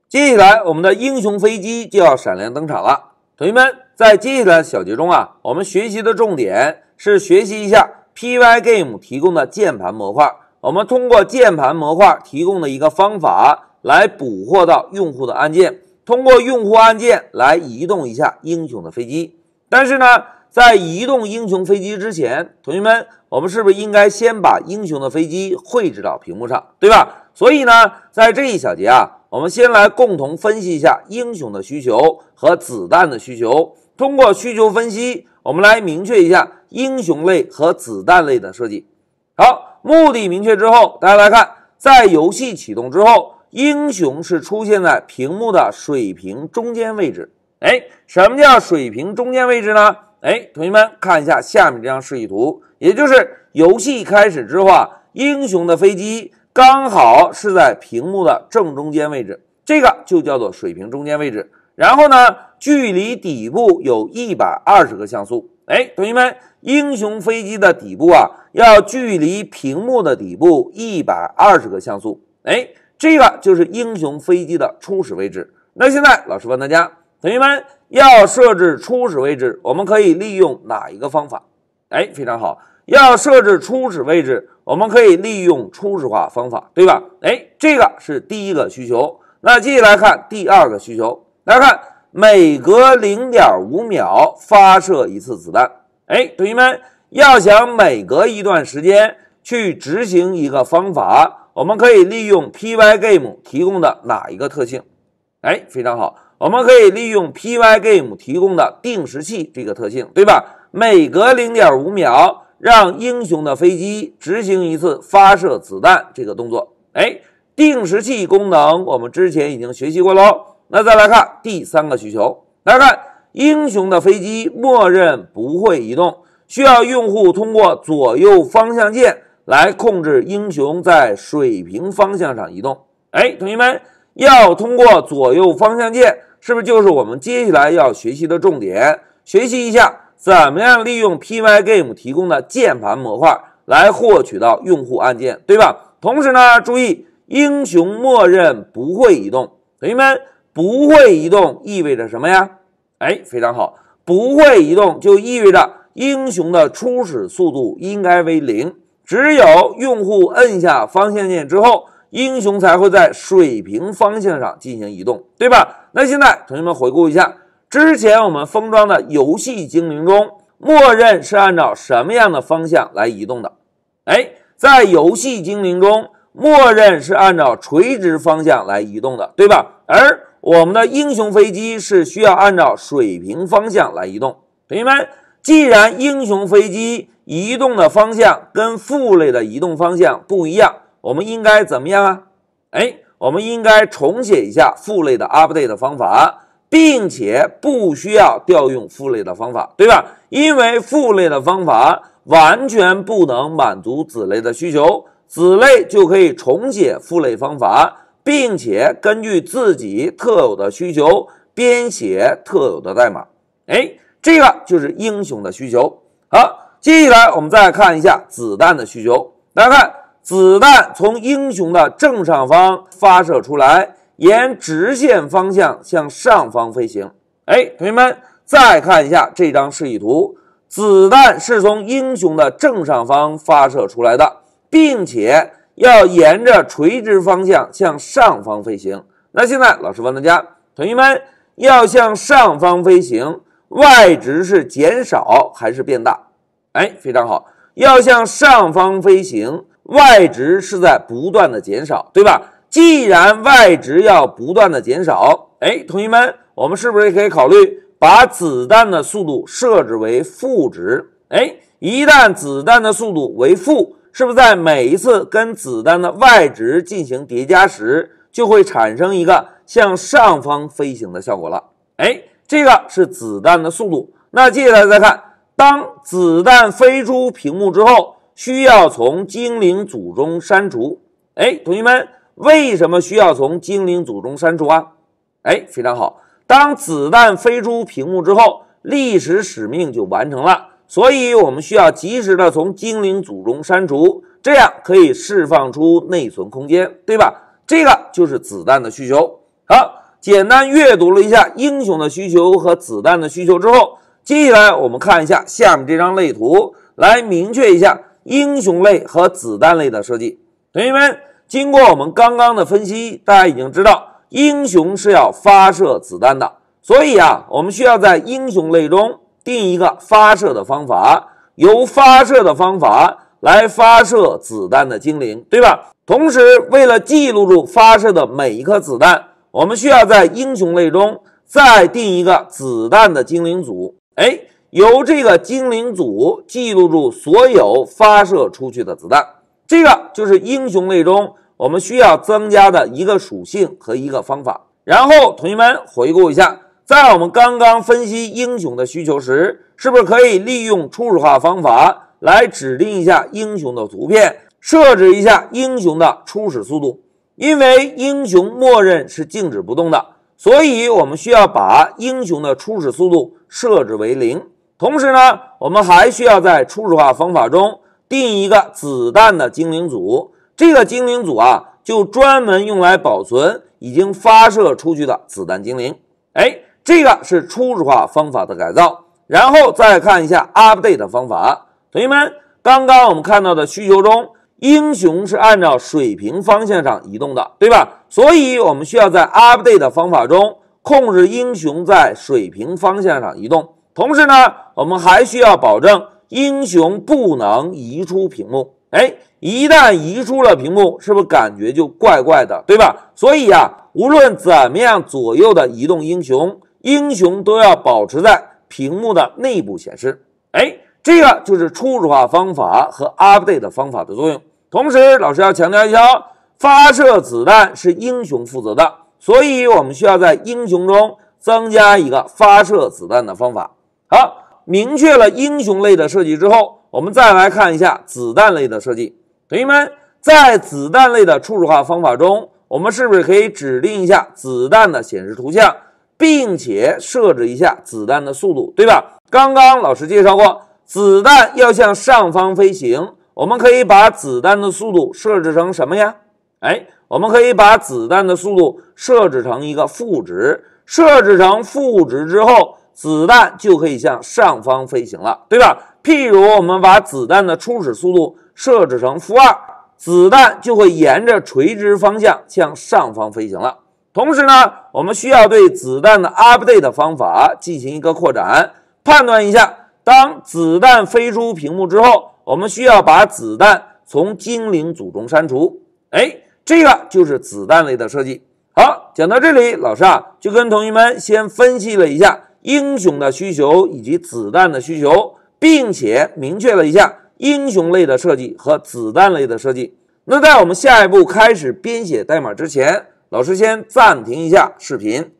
接下来我们的英雄飞机就要闪亮登场了。同学们，在接下来的小节中啊，我们学习的重点是学习一下 Pygame 提供的键盘模块。我们通过键盘模块提供的一个方法来捕获到用户的按键，通过用户按键来移动一下英雄的飞机。但是呢，在移动英雄飞机之前，同学们，我们是不是应该先把英雄的飞机绘制到屏幕上，对吧？所以呢，在这一小节啊，我们先来共同分析一下英雄的需求和子弹的需求。通过需求分析，我们来明确一下英雄类和子弹类的设计。好，目的明确之后，大家来看，在游戏启动之后，英雄是出现在屏幕的水平中间位置。什么叫水平中间位置呢？同学们看一下下面这张示意图，也就是游戏开始之后啊，英雄的飞机刚好是在屏幕的正中间位置，这个就叫做水平中间位置。然后呢，距离底部有120个像素。同学们，英雄飞机的底部啊，要距离屏幕的底部120个像素。这个就是英雄飞机的初始位置。那现在老师问大家，同学们要设置初始位置，我们可以利用哪一个方法？非常好，要设置初始位置，我们可以利用初始化方法，对吧？这个是第一个需求。那接下来看第二个需求，大家看，每隔 0.5 秒发射一次子弹。同学们，要想每隔一段时间去执行一个方法，我们可以利用 Pygame 提供的哪一个特性？非常好，我们可以利用 Pygame 提供的定时器这个特性，对吧？每隔 0.5 秒让英雄的飞机执行一次发射子弹这个动作。定时器功能我们之前已经学习过喽。那再来看第三个需求，大家看，英雄的飞机默认不会移动，需要用户通过左右方向键来控制英雄在水平方向上移动。同学们，要通过左右方向键，是不是就是我们接下来要学习的重点？学习一下怎么样利用 Pygame 提供的键盘模块来获取到用户按键，对吧？同时呢，注意英雄默认不会移动。同学们，不会移动意味着什么呀？非常好，不会移动就意味着英雄的初始速度应该为0，只有用户摁下方向键之后，英雄才会在水平方向上进行移动，对吧？那现在同学们回顾一下，之前我们封装的游戏精灵中，默认是按照什么样的方向来移动的？在游戏精灵中，默认是按照垂直方向来移动的，对吧？而我们的英雄飞机是需要按照水平方向来移动。同学们，既然英雄飞机移动的方向跟父类的移动方向不一样，我们应该怎么样啊？我们应该重写一下父类的 update 方法，并且不需要调用父类的方法，对吧？因为父类的方法完全不能满足子类的需求，子类就可以重写父类方法，并且根据自己特有的需求编写特有的代码。这个就是英雄的需求。好，接下来我们再看一下子弹的需求。大家看，子弹从英雄的正上方发射出来，沿直线方向向上方飞行。同学们再看一下这张示意图，子弹是从英雄的正上方发射出来的，并且要沿着垂直方向向上方飞行。那现在老师问大家，同学们要向上方飞行，外值是减少还是变大？非常好，要向上方飞行，外值是在不断的减少，对吧？既然外值要不断的减少，同学们，我们是不是也可以考虑把子弹的速度设置为负值？一旦子弹的速度为负，是不是在每一次跟子弹的外值进行叠加时，就会产生一个向上方飞行的效果了？这个是子弹的速度。那接下来再看，当子弹飞出屏幕之后，需要从精灵组中删除。同学们，为什么需要从精灵组中删除啊？非常好，当子弹飞出屏幕之后，历史使命就完成了，所以我们需要及时的从精灵组中删除，这样可以释放出内存空间，对吧？这个就是子弹的需求。好，简单阅读了一下英雄的需求和子弹的需求之后，接下来我们看一下下面这张类图，来明确一下英雄类和子弹类的设计。同学们，经过我们刚刚的分析，大家已经知道英雄是要发射子弹的，所以我们需要在英雄类中定一个发射的方法，由发射的方法来发射子弹的精灵，对吧？同时，为了记录住发射的每一颗子弹，我们需要在英雄类中再定一个子弹的精灵组，由这个精灵组记录住所有发射出去的子弹。这个就是英雄类中我们需要增加的一个属性和一个方法。然后同学们回顾一下，在我们刚刚分析英雄的需求时，是不是可以利用初始化方法来指定一下英雄的图片，设置一下英雄的初始速度？因为英雄默认是静止不动的，所以我们需要把英雄的初始速度设置为0。同时呢，我们还需要在初始化方法中定一个子弹的精灵组，这个精灵组就专门用来保存已经发射出去的子弹精灵。这个是初始化方法的改造。然后再看一下 update 方法。同学们，刚刚我们看到的需求中，英雄是按照水平方向上移动的，对吧？所以我们需要在 update 方法中控制英雄在水平方向上移动。同时呢，我们还需要保证英雄不能移出屏幕。一旦移出了屏幕，是不是感觉就怪怪的，对吧？所以无论怎么样左右的移动英雄都要保持在屏幕的内部显示。这个就是初始化方法和 update 方法的作用。同时，老师要强调一下发射子弹是英雄负责的，所以我们需要在英雄中增加一个发射子弹的方法。好，明确了英雄类的设计之后，我们再来看一下子弹类的设计。同学们，在子弹类的初始化方法中，我们是不是可以指定一下子弹的显示图像，并且设置一下子弹的速度，对吧？刚刚老师介绍过，子弹要向上方飞行，我们可以把子弹的速度设置成什么呀？我们可以把子弹的速度设置成一个负值，设置成负值之后，子弹就可以向上方飞行了，对吧？譬如我们把子弹的初始速度设置成-2，子弹就会沿着垂直方向向上方飞行了。同时呢，我们需要对子弹的 update 方法进行一个扩展，判断一下，当子弹飞出屏幕之后，我们需要把子弹从精灵组中删除。这个就是子弹类的设计。好，讲到这里，老师就跟同学们先分析了一下英雄的需求以及子弹的需求，并且明确了一下英雄类的设计和子弹类的设计。那在我们下一步开始编写代码之前，老师先暂停一下视频。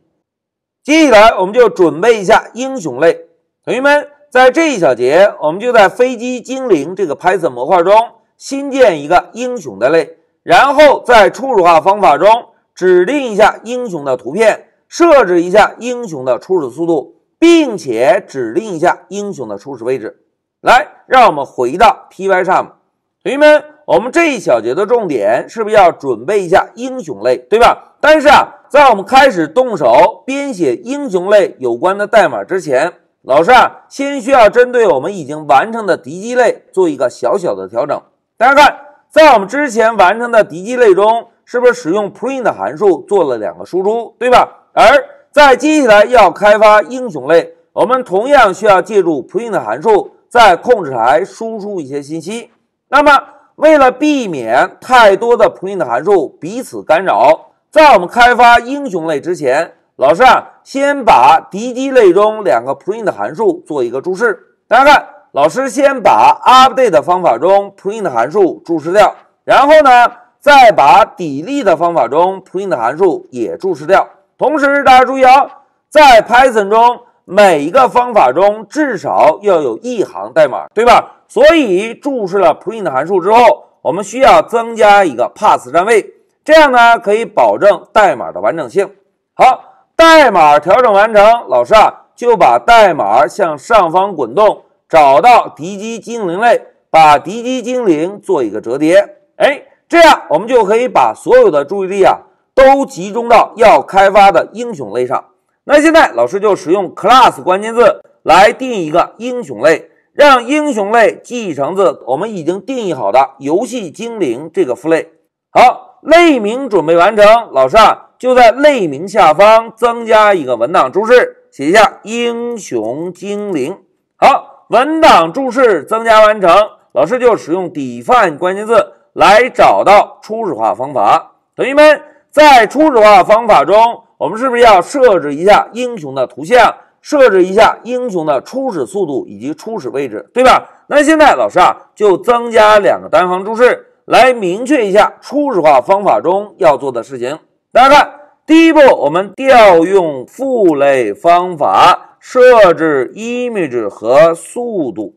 接下来我们就准备一下英雄类。同学们，在这一小节，我们就在飞机精灵这个 Python 模块中新建一个英雄的类，然后在初始化方法中指定一下英雄的图片，设置一下英雄的初始速度，并且指定一下英雄的初始位置。来，让我们回到 Pycharm。 同学们，我们这一小节的重点是不是要准备一下英雄类，对吧？但是在我们开始动手编写英雄类有关的代码之前，老师先需要针对我们已经完成的敌机类做一个小小的调整。大家看，在我们之前完成的敌机类中，是不是使用 print 函数做了2个输出，对吧？而在接下来要开发英雄类，我们同样需要借助 print 函数在控制台输出一些信息。那么为了避免太多的 print 函数彼此干扰，在我们开发英雄类之前，老师先把敌机类中2个 print 函数做一个注释。大家看，老师先把 update 方法中 print 函数注释掉，然后呢，再把 delete 方法中 print 函数也注释掉。同时大家注意在 Python 中每一个方法中至少要有1行代码，对吧？所以注释了 print 函数之后，我们需要增加一个 pass 占位，这样呢可以保证代码的完整性。好，代码调整完成，老师就把代码向上方滚动，找到敌机精灵类，把敌机精灵做一个折叠。这样我们就可以把所有的注意力都集中到要开发的英雄类上。那现在老师就使用 class 关键字来定义一个英雄类，让英雄类继承自我们已经定义好的游戏精灵这个父类。好，类名准备完成，老师就在类名下方增加一个文档注释，写一下英雄精灵。好，文档注释增加完成，老师就使用 define 关键字来找到初始化方法。同学们，在初始化方法中，我们是不是要设置一下英雄的图像，设置一下英雄的初始速度以及初始位置，对吧？那现在老师就增加2个单行注释来明确一下初始化方法中要做的事情。大家看，第一步我们调用父类方法设置 image 和速度。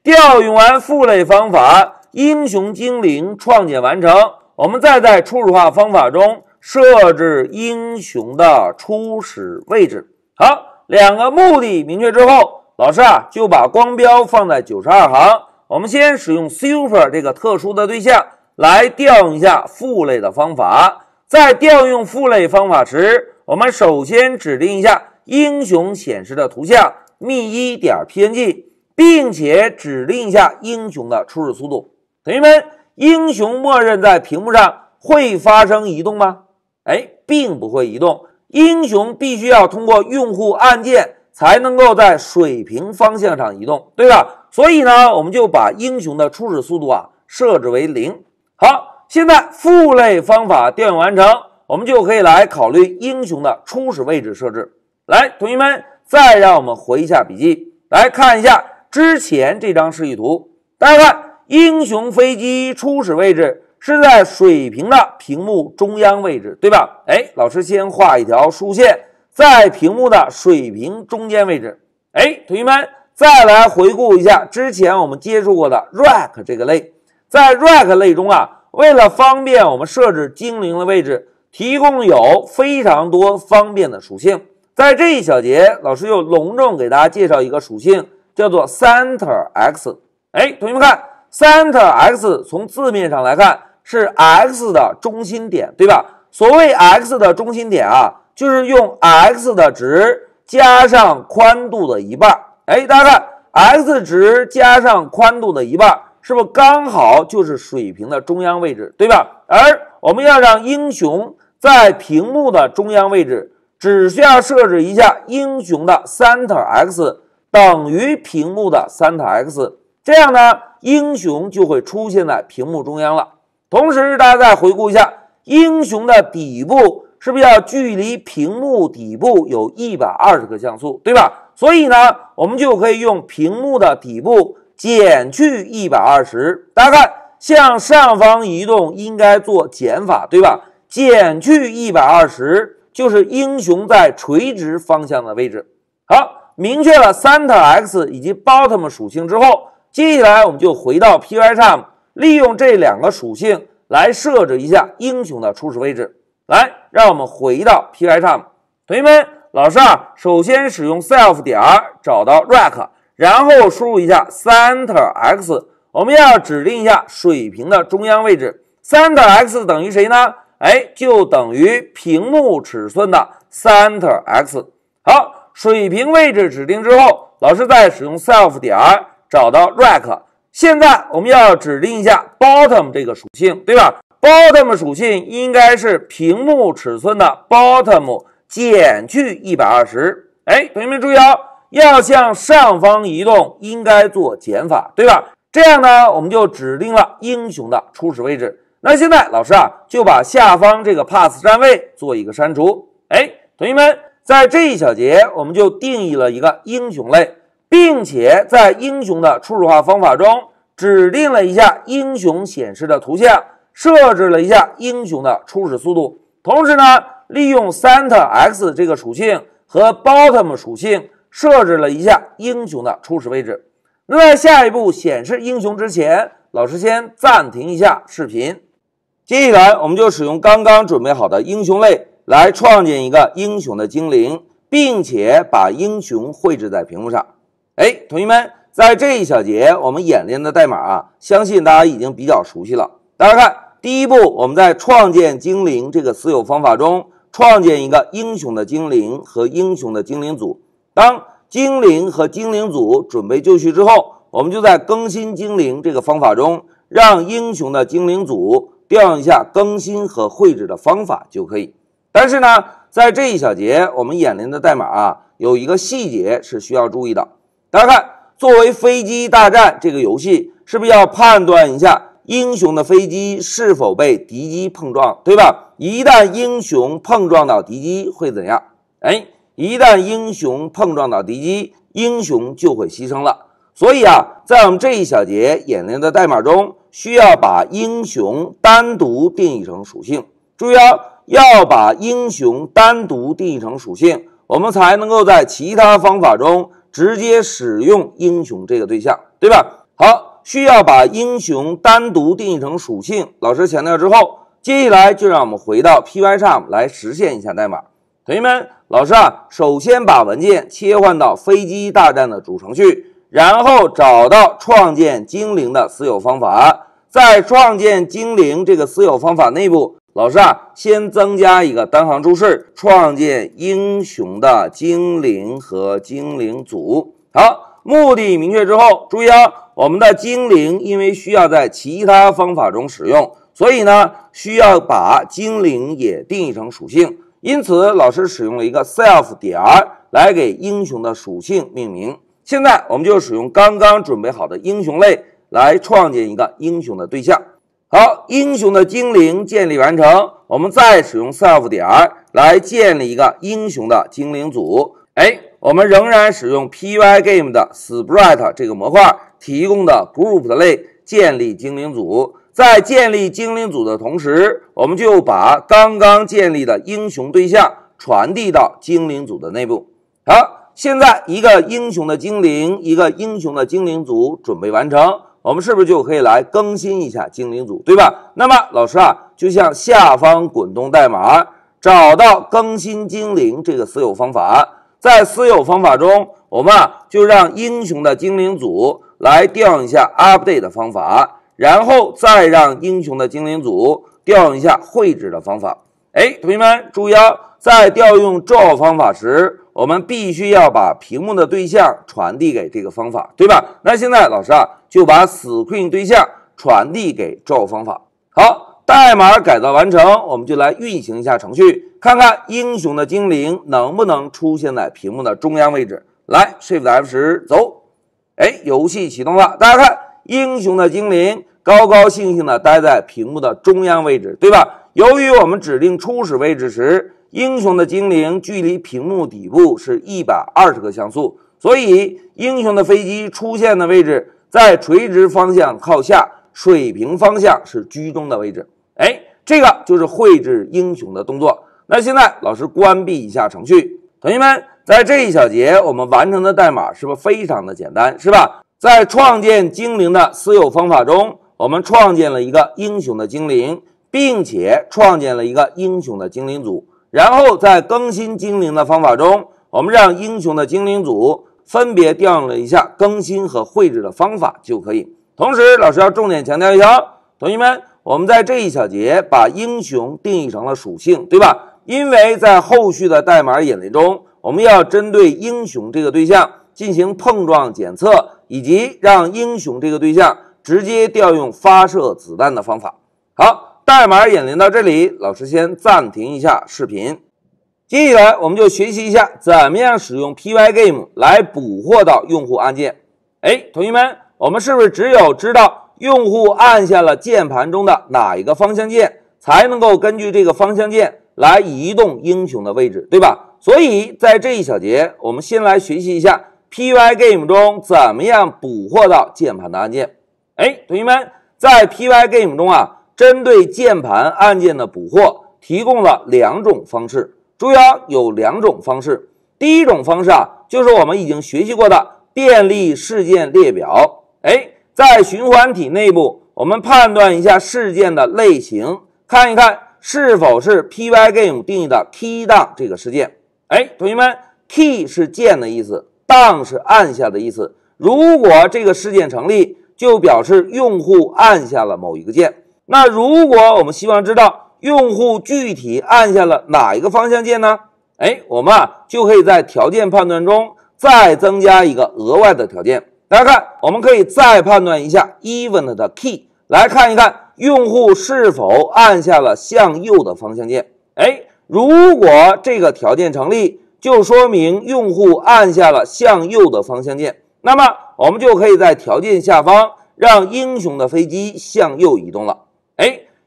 调用完父类方法，英雄精灵创建完成，我们再在初始化方法中设置英雄的初始位置。好，2个目的明确之后，老师就把光标放在92行。我们先使用 super 这个特殊的对象来调用一下父类的方法。在调用父类方法时，我们首先指定一下英雄显示的图像 mi1.png， 并且指定一下英雄的初始速度。同学们，英雄默认在屏幕上会发生移动吗？并不会移动，英雄必须要通过用户按键才能够在水平方向上移动，对吧？所以呢，我们就把英雄的初始速度设置为0。好，现在父类方法调用完成，我们就可以来考虑英雄的初始位置设置。来，同学们，再让我们回一下笔记，来看一下之前这张示意图。大家看，英雄飞机初始位置是在水平的屏幕中央位置，对吧？老师先画一条竖线，在屏幕的水平中间位置。同学们，再来回顾一下之前我们接触过的 rack 这个类。在 rack 类中为了方便我们设置精灵的位置，提供有非常多方便的属性。在这一小节，老师又隆重给大家介绍一个属性，叫做 center x。同学们看， center x 从字面上来看是 x 的中心点，对吧？所谓 x 的中心点就是用 x 的值加上宽度的一半。大家看 x 值加上宽度的一半，是不是刚好就是水平的中央位置，对吧？而我们要让英雄在屏幕的中央位置，只需要设置一下英雄的 center x 等于屏幕的 center x， 这样呢，英雄就会出现在屏幕中央了。同时大家再回顾一下，英雄的底部是不是要距离屏幕底部有120个像素，对吧？所以呢，我们就可以用屏幕的底部减去120。大家看，向上方移动应该做减法，对吧？减去120就是英雄在垂直方向的位置。好，明确了 center x 以及 bottom 属性之后，接下来我们就回到 Pycharm， 利用这2个属性来设置一下英雄的初始位置。来，让我们回到 Pycharm。 同学们，老师首先使用 self 点找到 rack， 然后输入一下 center x， 我们要指定一下水平的中央位置。 center x 等于谁呢？就等于屏幕尺寸的 center x。 好，水平位置指定之后，老师再使用 self 点找到 rack。 现在我们要指定一下 bottom 这个属性，对吧？ bottom 属性应该是屏幕尺寸的 bottom 减去120。同学们注意要向上方移动应该做减法，对吧？这样呢，我们就指定了英雄的初始位置。那现在老师就把下方这个 path 占位做一个删除。同学们，在这一小节我们就定义了一个英雄类，并且在英雄的初始化方法中指定了一下英雄显示的图像，设置了一下英雄的初始速度。同时呢，利用 center x 这个属性和 bottom 属性设置了一下英雄的初始位置。那在下一步显示英雄之前，老师先暂停一下视频。接下来我们就使用刚刚准备好的英雄类来创建一个英雄的精灵，并且把英雄绘制在屏幕上。同学们，在这一小节我们演练的代码相信大家已经比较熟悉了。大家看，第一步，我们在创建精灵这个私有方法中，创建一个英雄的精灵和英雄的精灵组。当精灵和精灵组准备就绪之后，我们就在更新精灵这个方法中，让英雄的精灵组调用一下更新和绘制的方法就可以。但是呢，在这一小节我们演练的代码有一个细节是需要注意的。大家看，作为飞机大战这个游戏，是不是要判断一下英雄的飞机是否被敌机碰撞，对吧？一旦英雄碰撞到敌机会怎样？一旦英雄碰撞到敌机，英雄就会牺牲了。所以在我们这一小节演练的代码中，需要把英雄单独定义成属性。注意要把英雄单独定义成属性，我们才能够在其他方法中直接使用英雄这个对象，对吧？好，需要把英雄单独定义成属性，老师强调之后，接下来就让我们回到 Pycharm 来实现一下代码。同学们，老师首先把文件切换到飞机大战的主程序，然后找到创建精灵的私有方法，在创建精灵这个私有方法内部，老师先增加一个单行注释，创建英雄的精灵和精灵组。好，目的明确之后，注意我们的精灵因为需要在其他方法中使用，所以呢，需要把精灵也定义成属性。因此，老师使用了一个 self 点来给英雄的属性命名。现在我们就使用刚刚准备好的英雄类来创建一个英雄的对象。好，英雄的精灵建立完成，我们再使用 self 点来建立一个英雄的精灵组。我们仍然使用 Pygame 的 Sprite 这个模块提供的 group 类建立精灵组。在建立精灵组的同时，我们就把刚刚建立的英雄对象传递到精灵组的内部。好，现在一个英雄的精灵，一个英雄的精灵组准备完成，我们是不是就可以来更新一下精灵组，对吧？那么老师就向下方滚动代码，找到更新精灵这个私有方法，在私有方法中，我们就让英雄的精灵组来调用一下 update 的方法，然后再让英雄的精灵组调用一下绘制的方法。同学们注意在调用 draw 方法时，我们必须要把屏幕的对象传递给这个方法，对吧？那现在老师就把 screen 对象传递给 draw 方法。好，代码改造完成，我们就来运行一下程序，看看英雄的精灵能不能出现在屏幕的中央位置。来 Shift F10 走，游戏启动了，大家看英雄的精灵高高兴兴的待在屏幕的中央位置，对吧？由于我们指定初始位置时，英雄的精灵距离屏幕底部是120个像素，所以英雄的飞机出现的位置在垂直方向靠下，水平方向是居中的位置。这个就是绘制英雄的动作。那现在老师关闭一下程序，同学们，在这一小节我们完成的代码是不是非常的简单，是吧？在创建精灵的私有方法中，我们创建了一个英雄的精灵，并且创建了一个英雄的精灵组。然后在更新精灵的方法中，我们让英雄的精灵组分别调用了一下更新和绘制的方法就可以。同时，老师要重点强调一下，同学们，我们在这一小节把英雄定义成了属性，对吧？因为在后续的代码演练中，我们要针对英雄这个对象进行碰撞检测，以及让英雄这个对象直接调用发射子弹的方法。好，代码演练到这里，老师先暂停一下视频。接下来我们就学习一下怎么样使用 Pygame 来捕获到用户按键。同学们，我们是不是只有知道用户按下了键盘中的哪一个方向键，才能够根据这个方向键来移动英雄的位置，对吧？所以在这一小节，我们先来学习一下 Pygame 中怎么样捕获到键盘的按键。同学们，在 Pygame 中针对键盘按键的捕获提供了两种方式。注意有两种方式。第一种方式就是我们已经学习过的便利事件列表。在循环体内部，我们判断一下事件的类型，看一看是否是 Pygame 定义的 key down 这个事件。同学们 ，key 是键的意思， down 是按下的意思。如果这个事件成立，就表示用户按下了某一个键。那如果我们希望知道用户具体按下了哪一个方向键呢？我们就可以在条件判断中再增加一个额外的条件。大家看，我们可以再判断一下 event 的 key， 来看一看用户是否按下了向右的方向键。如果这个条件成立，就说明用户按下了向右的方向键，那么我们就可以在条件下方让英雄的飞机向右移动了。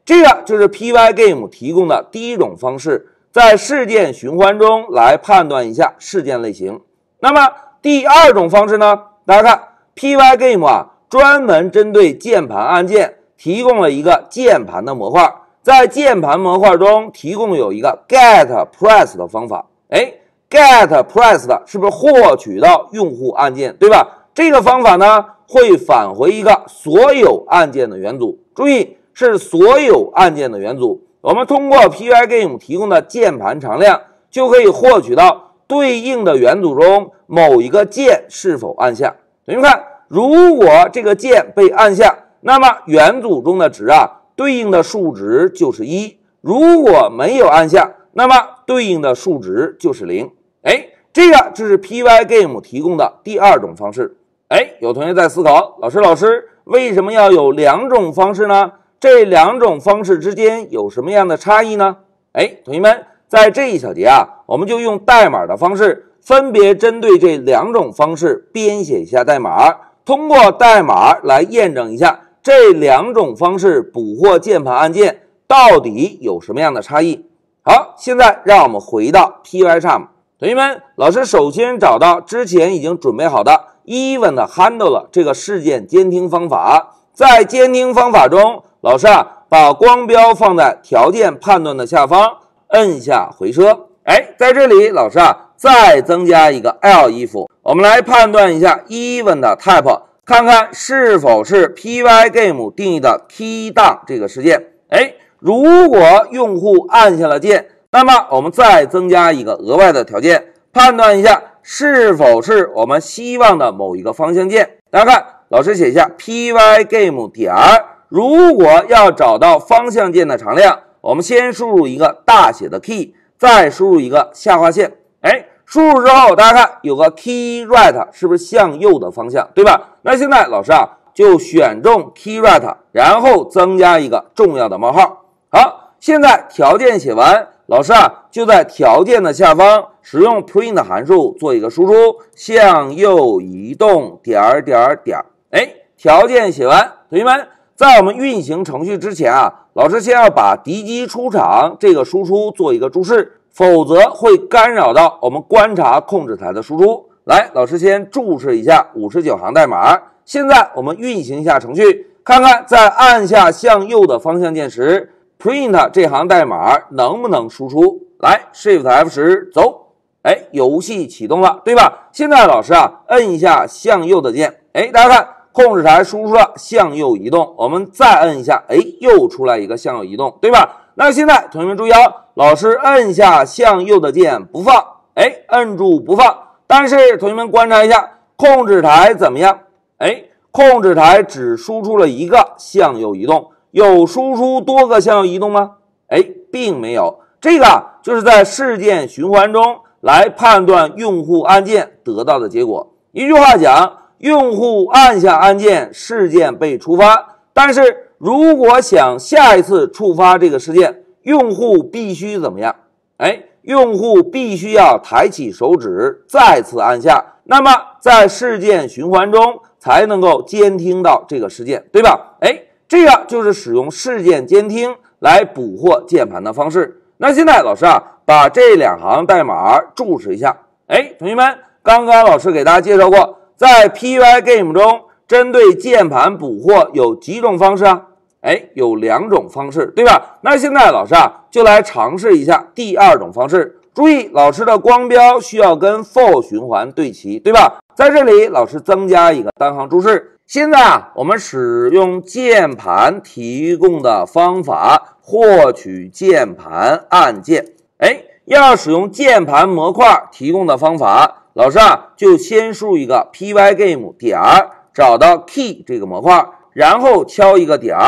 这个就是 Pygame 提供的第一种方式，在事件循环中来判断一下事件类型。那么第二种方式呢？大家看 Pygame 专门针对键盘按键提供了一个键盘的模块，在键盘模块中提供有一个 get press 的方法。get press 是不是获取到用户按键，对吧？这个方法呢会返回一个所有按键的元组，注意是所有按键的元组。我们通过 Pygame 提供的键盘常量就可以获取到对应的元组中某一个键是否按下。同学们看，如果这个键被按下，那么元组中的值对应的数值就是1，如果没有按下，那么对应的数值就是0。这个就是 Pygame 提供的第二种方式。有同学在思考，老师为什么要有两种方式呢？这两种方式之间有什么样的差异呢？同学们，在这一小节我们就用代码的方式，分别针对这两种方式编写一下代码，通过代码来验证一下这两种方式捕获键盘按键到底有什么样的差异。好，现在让我们回到 Pycharm。同学们，老师首先找到之前已经准备好的 event handle 这个事件监听方法，在监听方法中，老师把光标放在条件判断的下方，摁下回车。在这里老师再增加一个 elif， 我们来判断一下 event type， 看看是否是 Pygame 定义的 key down 这个事件。如果用户按下了键，那么我们再增加一个额外的条件，判断一下是否是我们希望的某一个方向键。大家看，老师写下 Pygame 点，如果要找到方向键的常量，我们先输入一个大写的 key， 再输入一个下划线。输入之后，大家看有个 key right， 是不是向右的方向，对吧？那现在老师就选中 key right， 然后增加一个重要的冒号。好，现在条件写完，老师就在条件的下方使用 print 函数做一个输出，向右移动点。条件写完，同学们，在我们运行程序之前老师先要把敌机出场这个输出做一个注释，否则会干扰到我们观察控制台的输出。来，老师先注释一下59行代码。现在我们运行一下程序，看看在按下向右的方向键时print 这行代码能不能输出。来 Shift F10 走，游戏启动了，对吧？现在老师摁一下向右的键，大家看控制台输出了向右移动，我们再摁一下，又出来一个向右移动，对吧？那现在同学们注意老师摁下向右的键不放，摁住不放，但是同学们观察一下控制台怎么样？控制台只输出了一个向右移动，有输出多个向右移动吗？并没有。这个就是在事件循环中来判断用户按键得到的结果。一句话讲，用户按下按键，事件被触发，但是如果想下一次触发这个事件，用户必须怎么样？用户必须要抬起手指再次按下，那么在事件循环中才能够监听到这个事件，对吧？这个就是使用事件监听来捕获键盘的方式。那现在老师把这两行代码注释一下。同学们，刚刚老师给大家介绍过，在 Pygame 中针对键盘捕获有几种方式有两种方式，对吧？那现在老师就来尝试一下第二种方式。注意，老师的光标需要跟 for 循环对齐，对吧？在这里老师增加一个单行注释。现在我们使用键盘提供的方法获取键盘按键。要使用键盘模块提供的方法，老师就先输入一个 Pygame 点，找到 key 这个模块，然后敲一个点，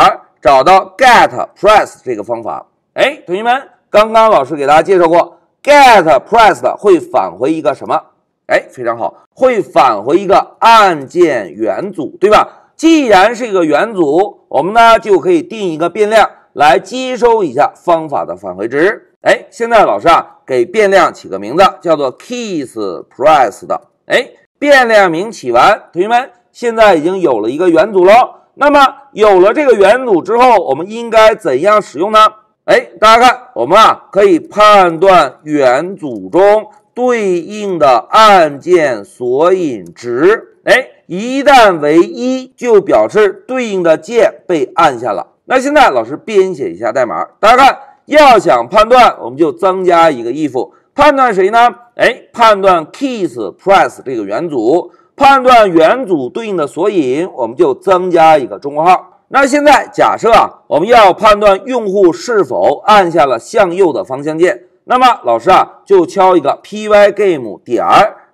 找到 get pressed 这个方法。哎，同学们，刚刚老师给大家介绍过 get pressed 会返回一个什么？哎，非常好，会返回一个按键元组，对吧？既然是一个元组，我们呢就可以定一个变量来接收一下方法的返回值。哎，现在老师给变量起个名字，叫做 keyPressed。哎，变量名起完，同学们现在已经有了一个元组喽。那么有了这个元组之后，我们应该怎样使用呢？哎，大家看，我们可以判断元组中对应的按键索引值。哎，一旦为1，就表示对应的键被按下了。那现在老师编写一下代码，大家看，要想判断，我们就增加一个 if， 判断谁呢？哎，判断 keyPressed 这个元组，判断元组对应的索引，我们就增加一个中括号。那现在假设我们要判断用户是否按下了向右的方向键，那么老师就敲一个 pygame 点，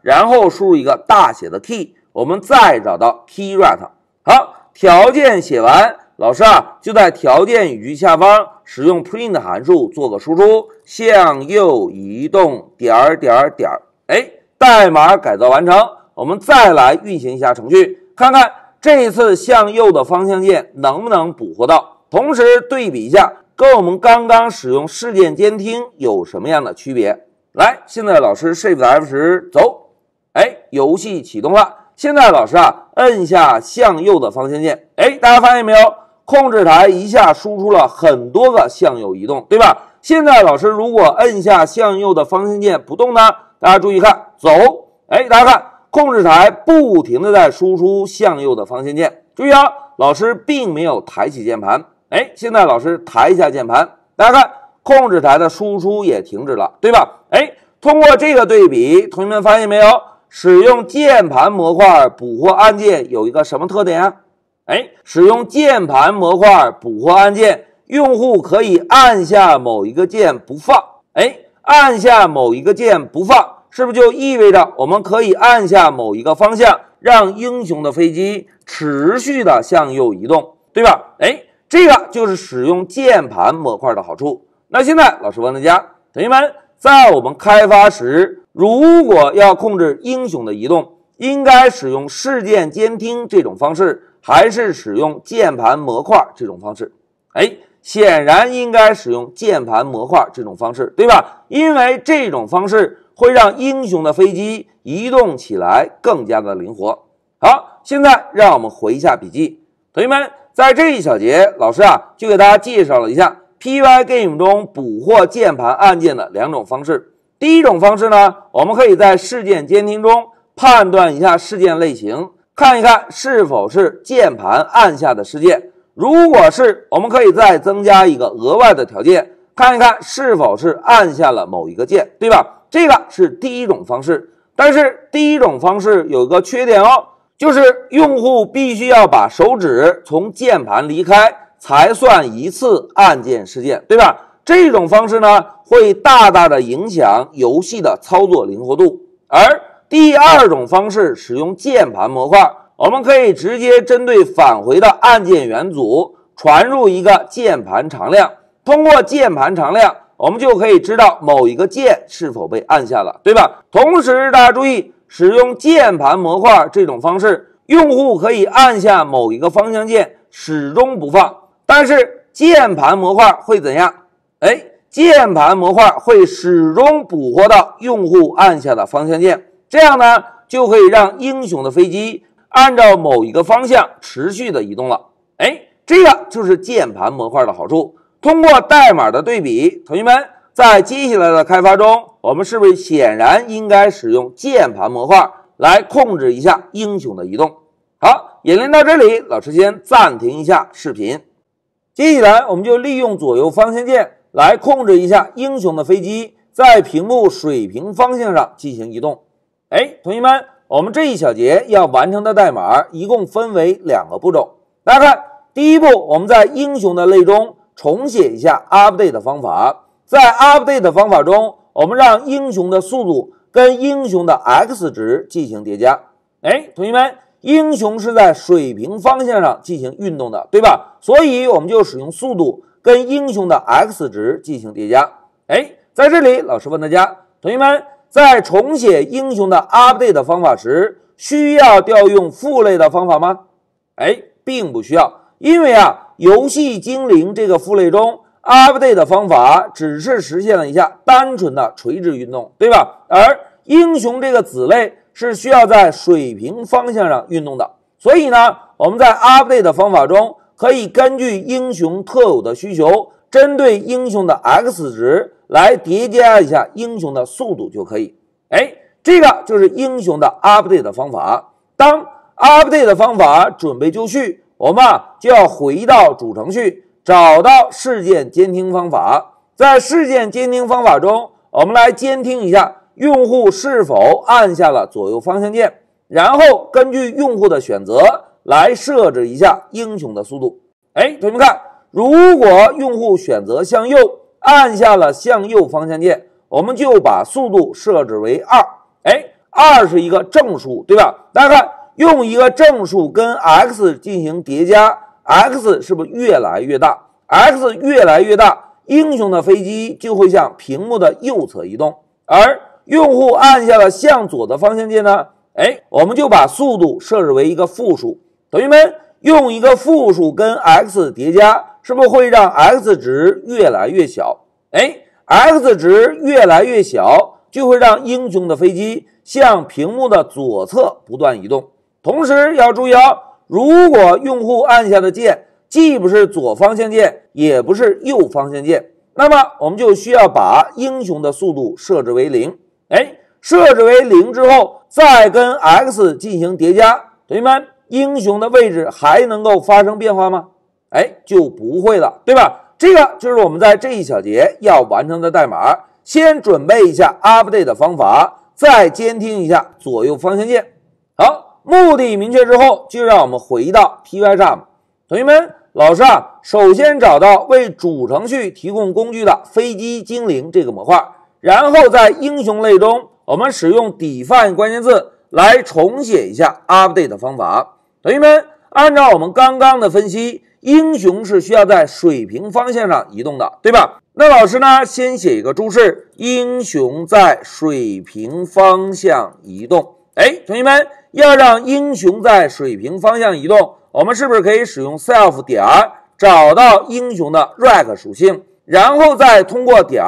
然后输入一个大写的 key， 我们再找到 keyRet。好，条件写完，老师就在条件语句下方使用 print 函数做个输出，向右移动点点点。哎，代码改造完成，我们再来运行一下程序，看看这一次向右的方向键能不能捕获到，同时对比一下跟我们刚刚使用事件监听有什么样的区别。来，现在老师 Shift F10 走，哎，游戏启动了。现在老师摁下向右的方向键，哎，大家发现没有？控制台一下输出了很多个向右移动，对吧？现在老师如果摁下向右的方向键不动呢？大家注意看，走，哎，大家看。控制台不停的在输出向右的方向键，注意老师并没有抬起键盘。哎，现在老师抬一下键盘，大家看控制台的输出也停止了，对吧？哎，通过这个对比，同学们发现没有？使用键盘模块捕获按键有一个什么特点啊？哎，使用键盘模块捕获按键，用户可以按下某一个键不放。哎，按下某一个键不放。是不是就意味着我们可以按下某一个方向，让英雄的飞机持续的向右移动，对吧？哎，这个就是使用键盘模块的好处。那现在老师问大家，同学们，在我们开发时，如果要控制英雄的移动，应该使用事件监听这种方式，还是使用键盘模块这种方式？哎，显然应该使用键盘模块这种方式，对吧？因为这种方式会让英雄的飞机移动起来更加的灵活。好，现在让我们回一下笔记。同学们，在这一小节，老师就给大家介绍了一下 Pygame 中捕获键盘按键的两种方式。第一种方式呢，我们可以在事件监听中判断一下事件类型，看一看是否是键盘按下的事件。如果是，我们可以再增加一个额外的条件，看一看是否是按下了某一个键，对吧？这个是第一种方式，但是第一种方式有一个缺点就是用户必须要把手指从键盘离开才算一次按键事件，对吧？这种方式呢，会大大的影响游戏的操作灵活度。而第二种方式使用键盘模块，我们可以直接针对返回的按键元组传入一个键盘常量，通过键盘常量我们就可以知道某一个键是否被按下了，对吧？同时大家注意，使用键盘模块这种方式，用户可以按下某一个方向键始终不放，但是键盘模块会怎样？哎，键盘模块会始终捕获到用户按下的方向键，这样呢就可以让英雄的飞机按照某一个方向持续的移动了。哎，这个就是键盘模块的好处。通过代码的对比，同学们在接下来的开发中，我们是不是显然应该使用键盘模块来控制一下英雄的移动？好，演练到这里，老师先暂停一下视频。接下来我们就利用左右方向键来控制一下英雄的飞机在屏幕水平方向上进行移动。哎，同学们，我们这一小节要完成的代码一共分为两个步骤。大家看，第一步，我们在英雄的类中重写一下 update 的方法，在 update 的方法中，我们让英雄的速度跟英雄的 x 值进行叠加。哎，同学们，英雄是在水平方向上进行运动的，对吧？所以我们就使用速度跟英雄的 x 值进行叠加。在这里老师问大家，同学们在重写英雄的 update 方法时，需要调用父类的方法吗？并不需要，因为游戏精灵这个父类中 update 方法只是实现了一下单纯的垂直运动，对吧？而英雄这个子类是需要在水平方向上运动的，所以呢，我们在 update 方法中可以根据英雄特有的需求，针对英雄的 x 值来叠加一下英雄的速度就可以。这个就是英雄的 update 方法。当 update 方法准备就绪，我们就要回到主程序，找到事件监听方法。在事件监听方法中，我们来监听一下用户是否按下了左右方向键，然后根据用户的选择来设置一下英雄的速度。同学们看，如果用户选择向右，按下了向右方向键，我们就把速度设置为2。2是一个正数，对吧？大家看，用一个正数跟 x 进行叠加， x 是不是越来越大？ x 越来越大，英雄的飞机就会向屏幕的右侧移动。而用户按下了向左的方向键呢，我们就把速度设置为一个负数。同学们，用一个负数跟 x 叠加，是不是会让 x 值越来越小？x 值越来越小，就会让英雄的飞机向屏幕的左侧不断移动。同时要注意如果用户按下的键既不是左方向键，也不是右方向键，那么我们就需要把英雄的速度设置为0。设置为0之后，再跟 x 进行叠加，同学们，英雄的位置还能够发生变化吗？就不会了，对吧？这个就是我们在这一小节要完成的代码。先准备一下 update 的方法，再监听一下左右方向键。好，目的明确之后，就让我们回到 Pycharm。同学们，老师首先找到为主程序提供工具的飞机精灵这个模块，然后在英雄类中，我们使用 define 关键字来重写一下 update 方法。同学们，按照我们刚刚的分析，英雄是需要在水平方向上移动的，对吧？那老师呢，先写一个注释，英雄在水平方向移动。同学们，要让英雄在水平方向移动，我们是不是可以使用 self 点找到英雄的 rect 属性，然后再通过点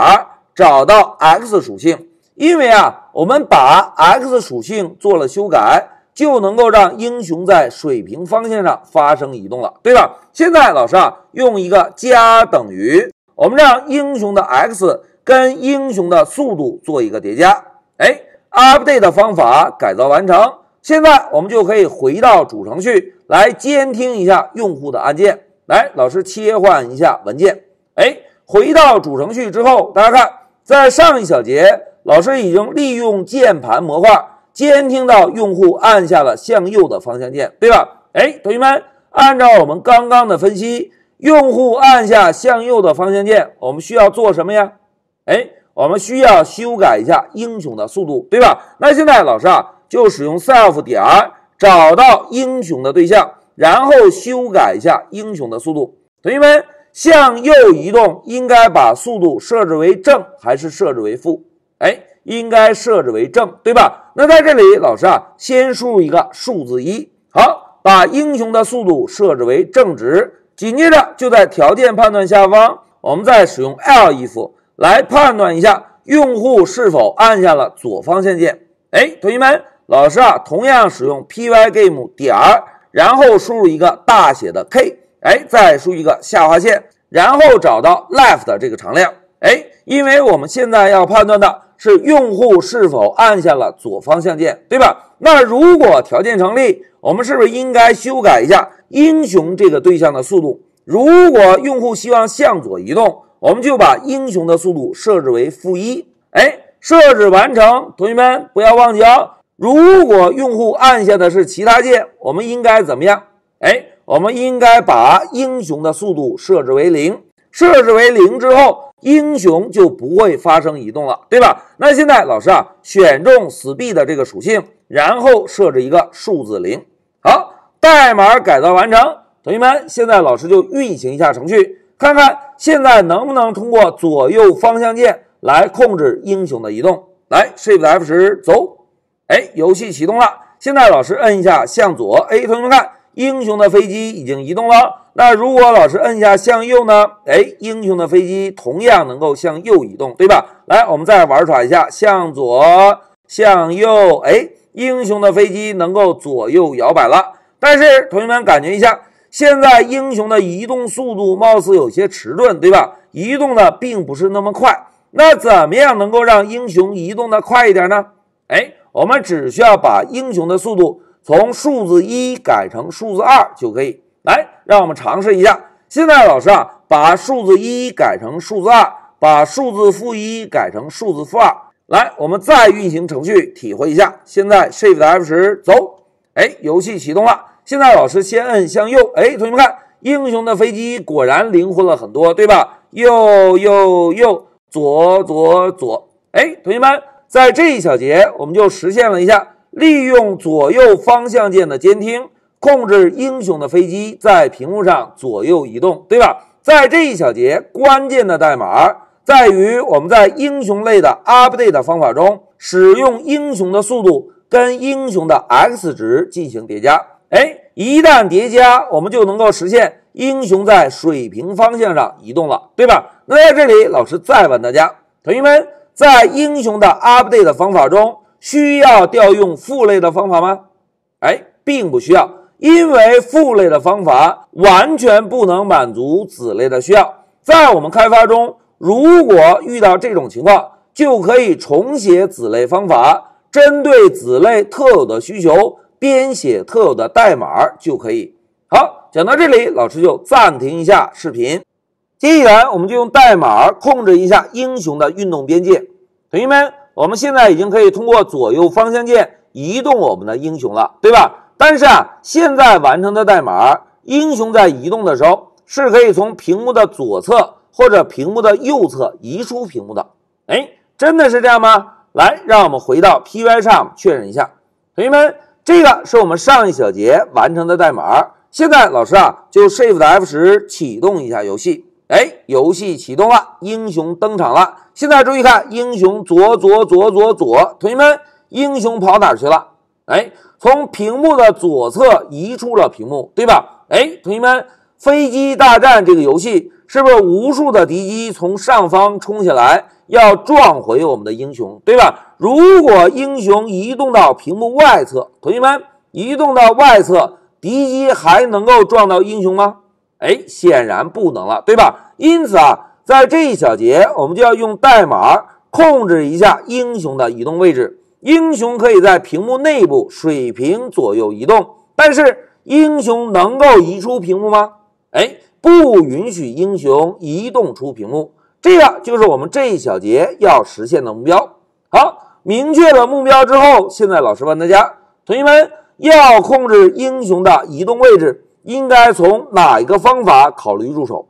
找到 x 属性？因为我们把 x 属性做了修改，就能够让英雄在水平方向上发生移动了，对吧？现在老师用一个加等于，我们让英雄的 x 跟英雄的速度做一个叠加。update 方法改造完成。现在我们就可以回到主程序来监听一下用户的按键。来，老师切换一下文件。回到主程序之后，大家看，在上一小节，老师已经利用键盘模块监听到用户按下了向右的方向键，对吧？同学们，按照我们刚刚的分析，用户按下向右的方向键，我们需要做什么呀？我们需要修改一下英雄的速度，对吧？那现在老师就使用 self 点找到英雄的对象，然后修改一下英雄的速度。同学们，向右移动应该把速度设置为正还是设置为负？应该设置为正，对吧？那在这里老师先输入一个数字1。好，把英雄的速度设置为正值，紧接着就在条件判断下方，我们再使用 elif 来判断一下用户是否按下了左方向键。同学们，老师同样使用 Pygame 点然后输入一个大写的 K，再输一个下划线，然后找到 left 这个常量。因为我们现在要判断的是用户是否按下了左方向键，对吧？那如果条件成立，我们是不是应该修改一下英雄这个对象的速度？如果用户希望向左移动，我们就把英雄的速度设置为-1。设置完成。同学们不要忘记如果用户按下的是其他键，我们应该怎么样？我们应该把英雄的速度设置为0。设置为0之后，英雄就不会发生移动了，对吧？那现在老师选中 speed 这个属性，然后设置一个数字0。好，代码改造完成。同学们，现在老师就运行一下程序，看看现在能不能通过左右方向键来控制英雄的移动。来 Shift F10 走，游戏启动了。现在老师摁一下向左，同学们看，英雄的飞机已经移动了。那如果老师摁一下向右呢？英雄的飞机同样能够向右移动，对吧？来，我们再玩耍一下，向左、向右，英雄的飞机能够左右摇摆了。但是同学们感觉一下，现在英雄的移动速度貌似有些迟钝，对吧？移动的并不是那么快。那怎么样能够让英雄移动的快一点呢？我们只需要把英雄的速度从数字1改成数字2就可以。来，让我们尝试一下。现在老师把数字1改成数字2，把数字-1改成数字-2。来，我们再运行程序体会一下。现在 Shift F10 走，游戏启动了。现在老师先摁向右，同学们看，英雄的飞机果然灵活了很多，对吧？右右右，左左左。同学们，在这一小节我们就实现了一下利用左右方向键的监听控制英雄的飞机在屏幕上左右移动，对吧？在这一小节关键的代码在于我们在英雄类的 update 方法中使用英雄的速度跟英雄的 x 值进行叠加。一旦叠加，我们就能够实现英雄在水平方向上移动了，对吧？那在这里老师再问大家，同学们，在英雄的 update 方法中需要调用父类的方法吗？并不需要，因为父类的方法完全不能满足子类的需要。在我们开发中，如果遇到这种情况，就可以重写子类方法，针对子类特有的需求编写特有的代码就可以。好，讲到这里，老师就暂停一下视频。接下来我们就用代码控制一下英雄的运动边界。同学们，我们现在已经可以通过左右方向键移动我们的英雄了，对吧？但是现在完成的代码，英雄在移动的时候是可以从屏幕的左侧或者屏幕的右侧移出屏幕的。真的是这样吗？来，让我们回到 Pycharm 确认一下。同学们，这个是我们上一小节完成的代码。现在老师就 Shift F10 启动一下游戏。游戏启动了，英雄登场了。现在注意看，英雄左左左左左，同学们，英雄跑哪儿去了？从屏幕的左侧移出了屏幕，对吧？同学们，飞机大战这个游戏是不是无数的敌机从上方冲下来，要撞毁我们的英雄，对吧？如果英雄移动到屏幕外侧，同学们，移动到外侧，敌机还能够撞到英雄吗？显然不能了，对吧？因此在这一小节我们就要用代码控制一下英雄的移动位置。英雄可以在屏幕内部水平左右移动，但是英雄能够移出屏幕吗？不允许英雄移动出屏幕。这个就是我们这一小节要实现的目标。好，明确了目标之后，现在老师问大家，同学们，要控制英雄的移动位置，应该从哪一个方法考虑入手？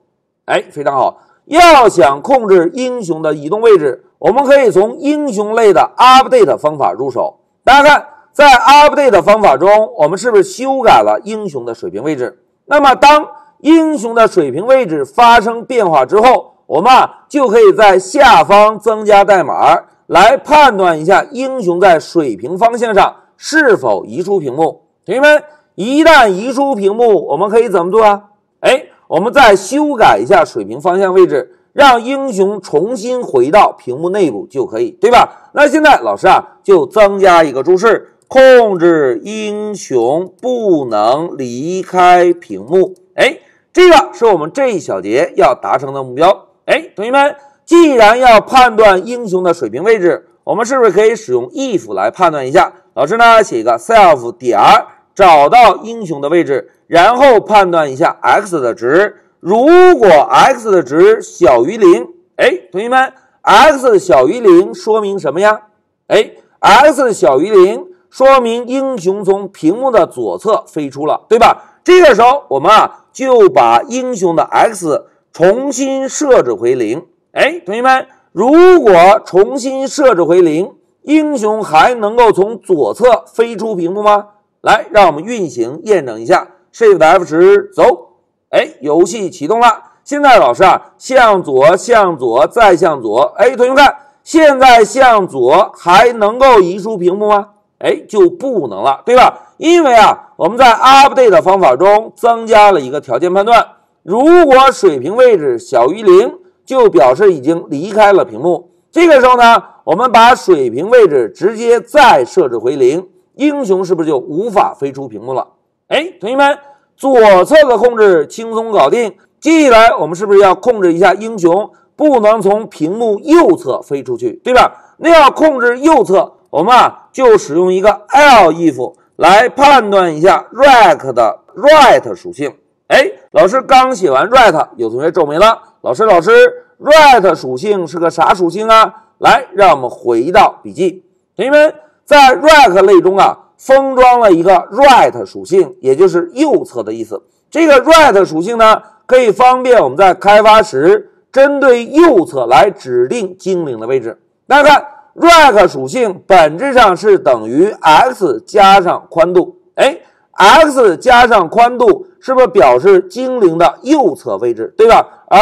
非常好。要想控制英雄的移动位置，我们可以从英雄类的 update 方法入手。大家看，在 update 方法中，我们是不是修改了英雄的水平位置？那么当英雄的水平位置发生变化之后，我们就可以在下方增加代码来判断一下英雄在水平方向上是否移出屏幕。同学们，一旦移出屏幕，我们可以怎么做我们再修改一下水平方向位置，让英雄重新回到屏幕内部就可以，对吧？那现在老师就增加一个注释，控制英雄不能离开屏幕。这个是我们这一小节要达成的目标。同学们，既然要判断英雄的水平位置，我们是不是可以使用 if 来判断一下？老师呢写一个 self 点找到英雄的位置，然后判断一下 x 的值。如果 x 的值小于0，同学们 x 小于0说明什么呀？x 小于0说明英雄从屏幕的左侧飞出了，对吧？这个时候我们就把英雄的 x 重新设置回0。同学们，如果重新设置回0，英雄还能够从左侧飞出屏幕吗？来，让我们运行验证一下。Shift F10走，哎，游戏启动了。现在老师啊，向左，向左，再向左。哎，同学们看，现在向左还能够移出屏幕吗？哎，就不能了，对吧？因为啊，我们在 update 方法中增加了一个条件判断，如果水平位置小于0，就表示已经离开了屏幕。这个时候呢，我们把水平位置直接再设置回0，英雄是不是就无法飞出屏幕了？哎，同学们，左侧的控制轻松搞定。接下来我们是不是要控制一下英雄不能从屏幕右侧飞出去，对吧？那要控制右侧，我们就使用一个 elif 来判断一下 rect 的 right 属性。哎，老师刚写完 right， 有同学皱眉了，老师 right 属性是个啥属性啊？来，让我们回到笔记。同学们，在 rect 类中封装了一个 right 属性，也就是右侧的意思。这个 right 属性呢，可以方便我们在开发时针对右侧来指定精灵的位置。大家看 rect 属性本质上是等于 x 加上宽度。哎 ，x 加上宽度是不是表示精灵的右侧位置，对吧？而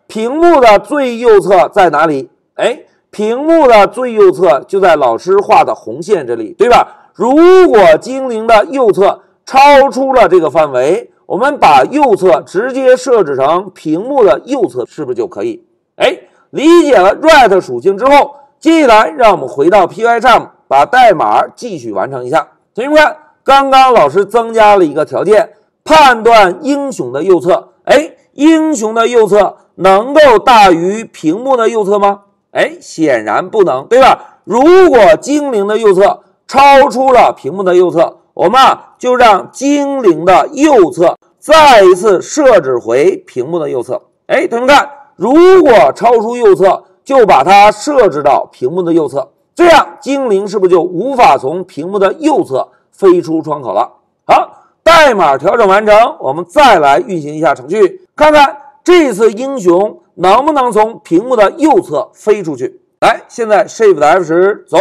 屏幕的最右侧在哪里？哎，屏幕的最右侧就在老师画的红线这里，对吧？如果精灵的右侧超出了这个范围，我们把右侧直接设置成屏幕的右侧，是不是就可以？哎，理解了 right 属性之后，接下来让我们回到 Pycharm， 把代码继续完成一下。同学们看，刚刚老师增加了一个条件，判断英雄的右侧。哎，英雄的右侧能够大于屏幕的右侧吗？哎，显然不能，对吧？如果精灵的右侧超出了屏幕的右侧，我们就让精灵的右侧再一次设置回屏幕的右侧。哎，同学们看，如果超出右侧，就把它设置到屏幕的右侧，这样精灵是不是就无法从屏幕的右侧飞出窗口了？好，代码调整完成，我们再来运行一下程序，看看这次英雄能不能从屏幕的右侧飞出去。来，现在 Shift F10走，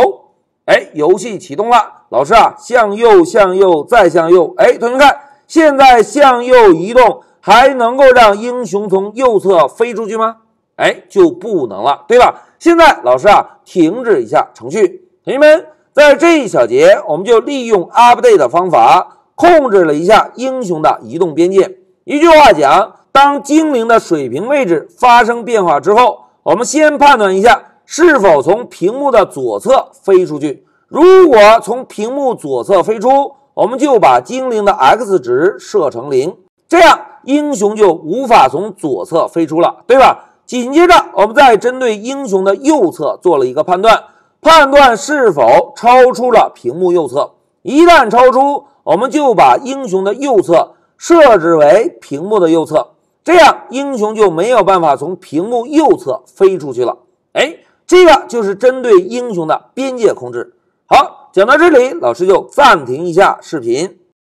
哎，游戏启动了。老师向右，向右，再向右。哎，同学们看，现在向右移动，还能够让英雄从右侧飞出去吗？哎，就不能了，对吧？现在老师停止一下程序。同学们，在这一小节，我们就利用 update 的方法控制了一下英雄的移动边界。一句话讲，当精灵的水平位置发生变化之后，我们先判断一下是否从屏幕的左侧飞出去。如果从屏幕左侧飞出，我们就把精灵的 x 值设成0，这样英雄就无法从左侧飞出了，对吧？紧接着我们再针对英雄的右侧做了一个判断，判断是否超出了屏幕右侧。一旦超出，我们就把英雄的右侧设置为屏幕的右侧，这样英雄就没有办法从屏幕右侧飞出去了。哎，这个就是针对英雄的边界控制。好，讲到这里，老师就暂停一下视频。